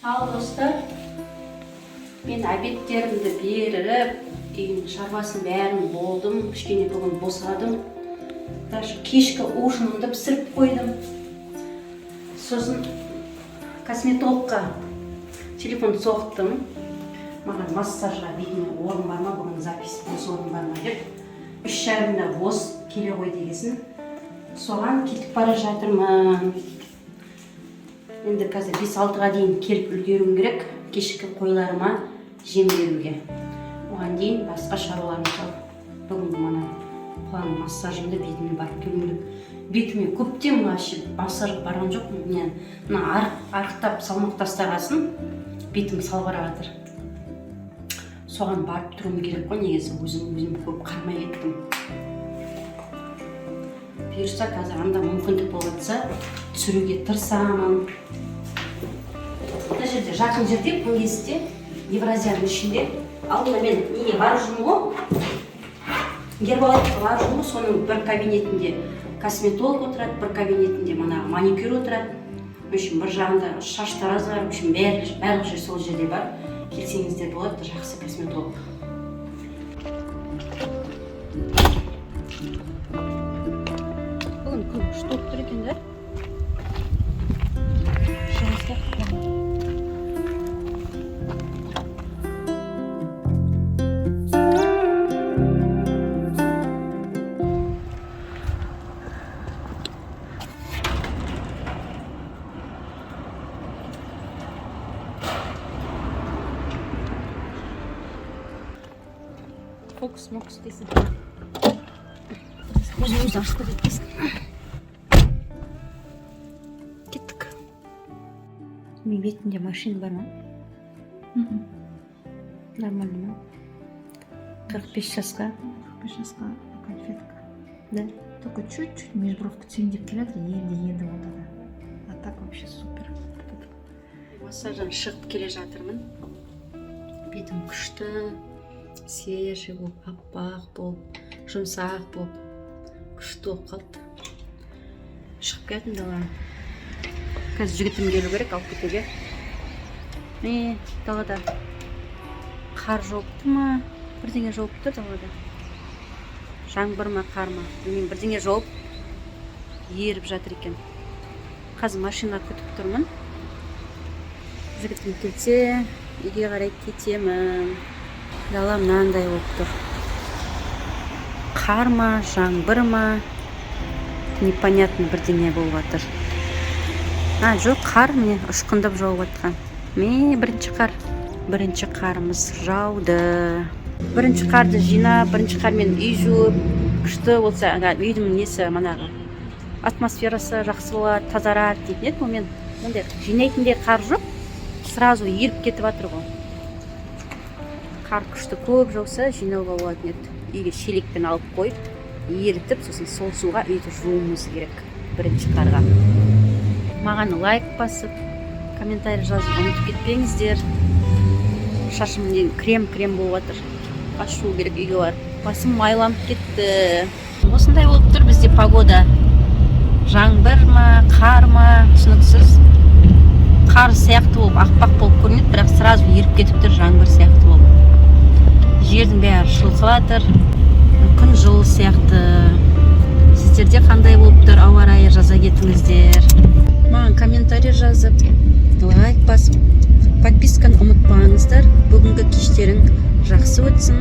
Ал достар, мен обедтерімді беріп, үйдің шаруасын бәрін болдым, кішкене бүгін босадым. Даже кешкі ужинымды пісіріп қойдым. Сосын косметологқа телефон соқтым. Маған массажға бетіме орын бар ма, бүгін запись бос орын бар ма деп. 3:30-да бос келе ғой дегесін. Соған кетіп бара жатырмын. Енді қазір 5-6-ға дейін келіп үлгеруім керек, кешкі қойларыма жем беруге. Оған дейін басқа шаруаларым жоқ. Бүгін мана план массажымды бетіме барып келуім керек. Бетіме көптен массажға барған жоқпын. Мына арықтап салмақ тастағасын бетім салбырап жатыр. Соған барып тұруым керек қой, негізі өзім көп қармай кеттім. Бұйырса қазір анда мүмкіндік болатса түсіруге тырысамын. Мына жерде жақын жерде Көңгесте Евразияның ішінде алдында мен неге барып жүрмін ғой, Гербалайфқа барып жүрмін, соның бір кабинетінде косметолог отырады, бір кабинетінде маникюр отырады. Үшін бір жағында шаш таразы бар, үшін барлық жер сол жерде бар. Келсеңіздер болады, жақсы косметолог. Бүгін күн күшті болып тұр екен да? Фокус дейсің. Өзіміз ашып кетесің. Кеттік. Мен бетінде машина бар ма? Нормально ма? 45 жасқа. 45 жасқа конфетка. Да? Только чуть-чуть межбровка түйіндеп келеді, енді онда да. А так вообще супер. Массаждан шығып келе жатырмын. Бетім күшті, свежий болып, аппақ болып, жұмсақ болып, күшті болып қалды. Шығып келдім далаға. Қазір жігітім келу керек, алып кетуге. Далада қар жауыпты ма? Бірдеңе жауыпты далада. Жаңбыр ма, қар ма? Білмеймін, бірдеңе жауып, еріп жатыр екен. Қазір машина күтіп тұрмын. Жігітім келсе, үйге қарай кетемін. Дала мынандай болып тұр. Қар ма, жаңбыр ма? Непонятно бірдеңе болып жатыр. Жоқ, қар міне ұшқындап жауып жатқан. Бірінші қарымыз жауды. Бірінші қарды жинап, бірінші қармен үй жуып, күшті болса, үйдің несі манағы атмосферасы жақсы болады, тазарады дейтін еді. Мен ондай жинайтындай қар жоқ, сразу еріп кетіп жатыр ғой. Қар күшті көп жауса жинауға болатын еді. Үйге шелекпен алып қойып, ерітіп, сосын сол суға үйді жууымыз керек бірінші қарға. Маған лайк басып, комментарий жазып ұмытып кетпеңіздер. Шашым крем болып жатыр. Ашу керек үйге бар. Басым майланып кетті. Осындай болып тұр бізде погода. Жаңбыр ма, қар ма, түсініксіз. Қар сияқты болып, ақпақ болып көрінеді, бірақ сразу еріп кетіп тұр жаңбыр сияқты болып. Жердің бәрі шылқылатыр. Күн жылы сияқты. Сіздерде қандай болып тұр, ауа райы жаза кетіңіздер. Маған комментарий жазып, лайк басып, подписканы ұмытпаңыздар. Бүгінгі кештерің жақсы өтсін.